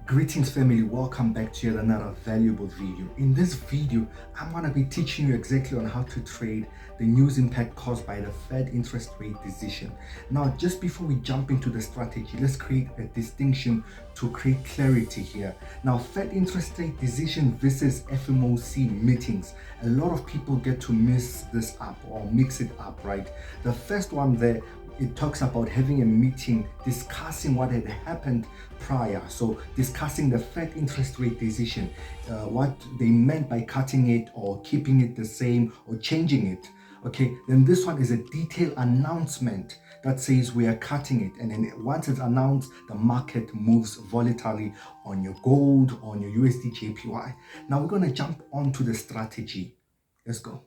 Greetings family, welcome back to yet another valuable video. In this video, I'm going to be teaching you exactly on how to trade the news impact caused by the Fed interest rate decision. Now, just before we jump into the strategy, let's create a distinction to create clarity here. Now, Fed interest rate decision versus FOMC meetings. A lot of people get to mix this up or mix it up, right? The first one there, it talks about having a meeting discussing what had happened prior. So discussing the Fed interest rate decision, what they meant by cutting it or keeping it the same or changing it. Okay, then this one is a detailed announcement that says we are cutting it. And then once it's announced, the market moves volatilely on your gold, on your USDJPY. Now we're going to jump onto the strategy. Let's go.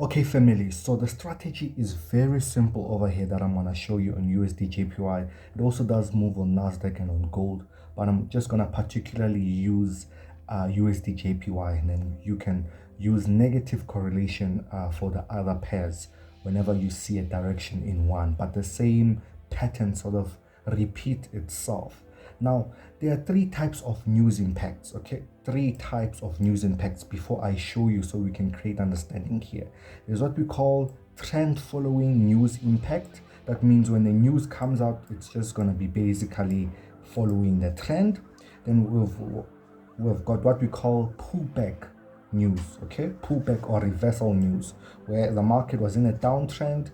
Okay family, so the strategy is very simple over here that I'm going to show you on USDJPY. It also does move on Nasdaq and on gold, but I'm just going to particularly use USDJPY, and then you can use negative correlation for the other pairs whenever you see a direction in one, but the same pattern sort of repeat itself. Now, there are three types of news impacts, okay? Three types of news impacts before I show you so we can create understanding here. There's what we call trend following news impact. That means when the news comes out, it's just going to be basically following the trend. Then we've got what we call pullback news, okay? Pullback or reversal news, where the market was in a downtrend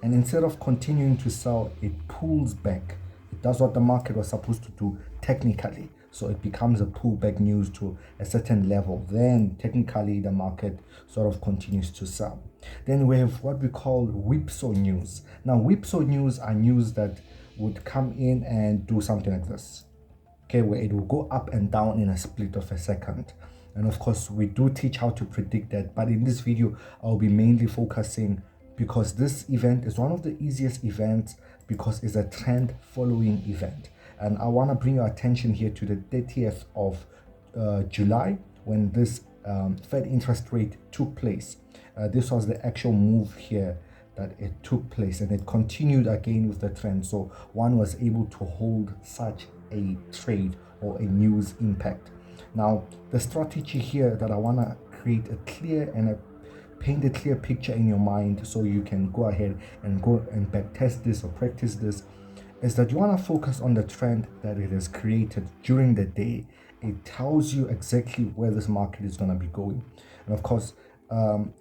and instead of continuing to sell, it pulls back. It does what the market was supposed to do technically. So it becomes a pullback news to a certain level. Then technically the market sort of continues to sell. Then we have what we call whipsaw news. Now whipsaw news are news that would come in and do something like this. Okay, where it will go up and down in a split of a second. And of course, we do teach how to predict that. But in this video, I'll be mainly focusing because this event is one of the easiest events because it's a trend following event. And I want to bring your attention here to the 30th of July when this Fed interest rate took place. This was the actual move here that it took place, and it continued again with the trend. So one was able to hold such a trade or a news impact. Now, the strategy here that I want to create a clear and paint a clear picture in your mind so you can go ahead and go and back test this or practice this is that you want to focus on the trend that it has created during the day. It tells you exactly where this market is going to be going. And of course,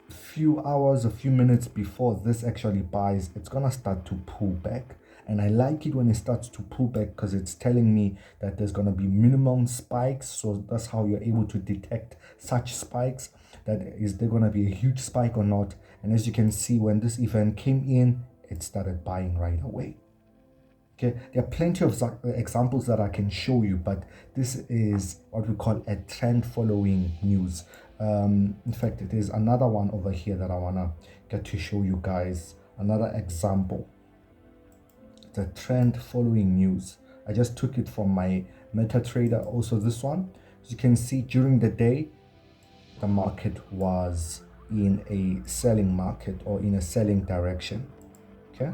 few hours, a few minutes before this actually buys, it's going to start to pull back. And I like it when it starts to pull back because it's telling me that there's going to be minimum spikes. So that's how you're able to detect such spikes. That is there going to be a huge spike or not. And as you can see, when this event came in, it started buying right away. Okay, there are plenty of examples that I can show you, but this is what we call a trend following news. In fact, it is another one over here that I want to get to show you guys. Another example. The trend following news. I just took it from my MetaTrader. Also this one, as you can see, during the day the market was in a selling market or in a selling direction. Okay,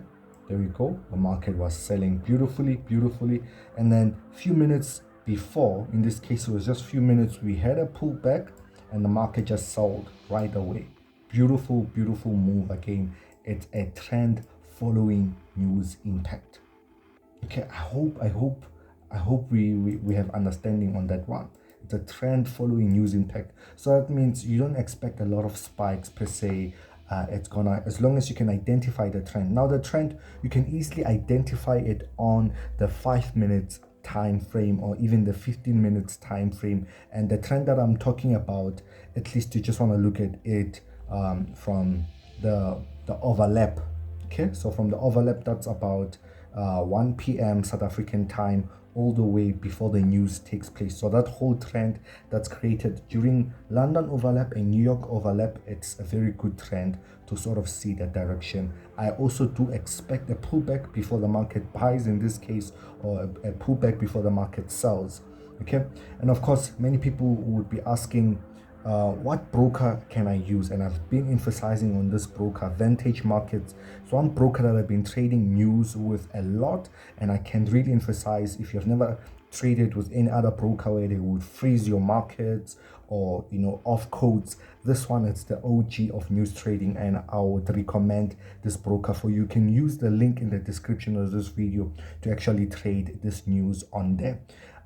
there we go. The market was selling beautifully, and then few minutes before, in this case it was just few minutes, we had a pullback and the market just sold right away. Beautiful move again. It's a trend following news impact. Okay, I hope we have understanding on that one. It's a trend following news impact. So that means you don't expect a lot of spikes per se. It's gonna, as long as you can identify the trend. Now the trend, you can easily identify it on the 5 minutes time frame or even the 15 minutes time frame. And the trend that I'm talking about, at least you just want to look at it from the overlap. Okay, so from the overlap, that's about 1 p.m. South African time all the way before the news takes place. So that whole trend that's created during London overlap and New York overlap, it's a very good trend to sort of see that direction. I also do expect a pullback before the market buys in this case, or a pullback before the market sells. Okay, and of course many people would be asking, what broker can I use? And I've been emphasizing on this broker, Vantage Markets. It's one broker that I've been trading news with a lot, and I can really emphasize, if you've never traded with any other broker where they would freeze your markets or off codes. This one is the OG of news trading, and I would recommend this broker for you. You can use the link in the description of this video to actually trade this news on there.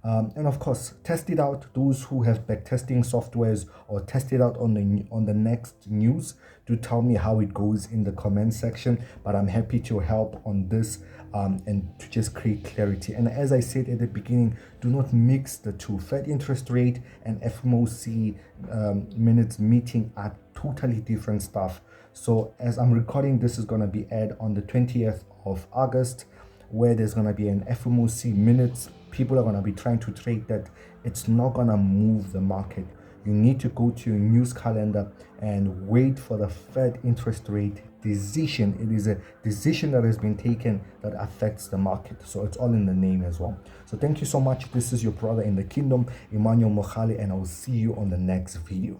And of course, test it out. Those who have backtesting softwares or test it out on the next news, do tell me how it goes in the comment section. But I'm happy to help on this and to just create clarity. And as I said at the beginning, do not mix the two. Fed interest rate and FOMC minutes meeting are totally different stuff. So as I'm recording, this is going to be aired on the 20th of August, where there's going to be an FOMC minutes. People are going to be trying to trade that. It's not going to move the market. You need to go to your news calendar and wait for the Fed interest rate decision. It is a decision that has been taken that affects the market. So it's all in the name as well. So thank you so much. This is your brother in the kingdom, Emmanuel Mokhale, and I will see you on the next video.